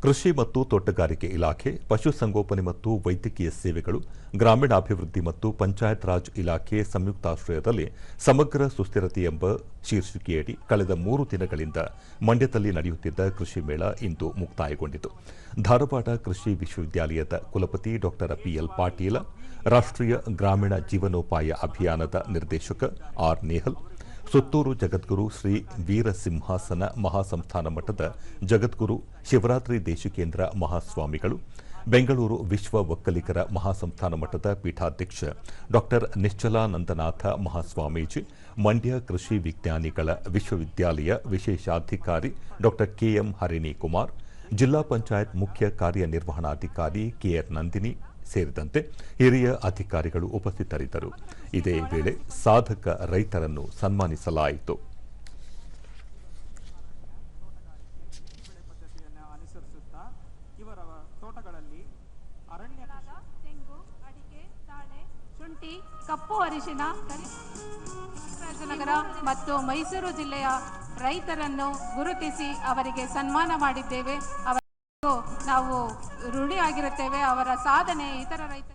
ಕೃಷಿ ಮತ್ತು ತೋಟಗಾರಿಕೆ ಇಲಾಖೆ, ಪಶುಸಂಗೋಪನೆ ಮತ್ತು ವೈದ್ಯಕೀಯ ಸೇವೆಗಳು, ಗ್ರಾಮೀಣಾಭಿವೃದ್ಧಿ ಮತ್ತು ಪಂಚಾಯತ್ ರಾಜ್ ಇಲಾಖೆ ಸಂಯುಕ್ತಾಶ್ರಯದಲ್ಲಿ ಸಮಗ್ರ ಸುಸ್ಥಿರತೆ ಎಂಬ ಶೀರ್ಷಿಕೆಯಡಿ ಕಳೆದ 3 ದಿನಗಳಿಂದ ಮಂಡ್ಯದಲ್ಲಿ ನಡೆಯುತ್ತಿದ್ದ ಕೃಷಿ ಮೇಳ ಇಂದು ಮುಕ್ತಾಯಗೊಂಡಿತು. ಧಾರವಾಡ ಕೃಷಿ ವಿಶ್ವವಿದ್ಯಾಲಯದ ಕುಲಪತಿ ಡಾ ಪಿಎಲ್ ಪಾಟೀಲ, ರಾಷ್ಟ್ರೀಯ ಗ್ರಾಮೀಣ ಜೀವನೋಪಾಯ ಅಭಿಯಾನದ ನಿರ್ದೇಶಕ ಆರ್ ನೇಹಲ್, ಸುತ್ತೂರು ಜಗದ್ಗುರು ಶ್ರೀ ವೀರಸಿಂಹಾಸನ ಮಹಾಸಂಸ್ಥಾನ ಮಠದ ಜಗದ್ಗುರು ಶಿವರಾತ್ರಿ ದೇಶಿಕೇಂದ್ರ ಮಹಾಸ್ವಾಮಿಗಳು, ಬೆಂಗಳೂರು ವಿಶ್ವ ಒಕ್ಕಲಿಗರ ಮಹಾಸಂಸ್ಥಾನ ಮಠದ ಪೀಠಾಧ್ಯಕ್ಷ ಡಾ ನಿಶ್ಚಲಾನಂದನಾಥ ಮಹಾಸ್ವಾಮೀಜಿ, ಮಂಡ್ಯ ಕೃಷಿ ವಿಜ್ಞಾನಿಗಳ ವಿಶ್ವವಿದ್ಯಾಲಯ ವಿಶೇಷಾಧಿಕಾರಿ ಡಾ ಕೆಎಂ ಹರಿಣಿ ಕುಮಾರ್, ಜಿಲ್ಲಾ ಪಂಚಾಯತ್ ಮುಖ್ಯ ಕಾರ್ಯನಿರ್ವಹಣಾಧಿಕಾರಿ ಕೆಆರ್ ನಂದಿನಿ ಸೇರಿದಂತೆ ಹಿರಿಯ ಅಧಿಕಾರಿಗಳು ಉಪಸ್ಥಿತರಿದ್ದರು. ಇದೇ ವೇಳೆ ಸಾಧಕ ರೈತರನ್ನು ಸನ್ಮಾನಿಸಲಾಯಿತು. ಶುಂಠಿ, ಕಪ್ಪು ಅರಿಶಿನ, ರಾಜನಗರ ಮತ್ತು ಮೈಸೂರು ಜಿಲ್ಲೆಯ ರೈತರನ್ನು ಗುರುತಿಸಿ ಅವರಿಗೆ ಸನ್ಮಾನ ಮಾಡಿದ್ದೇವೆ. ನಾವು ಋಣಿಯಾಗಿರುತ್ತೇವೆ. ಅವರ ಸಾಧನೆ ಇತರ ರೈತ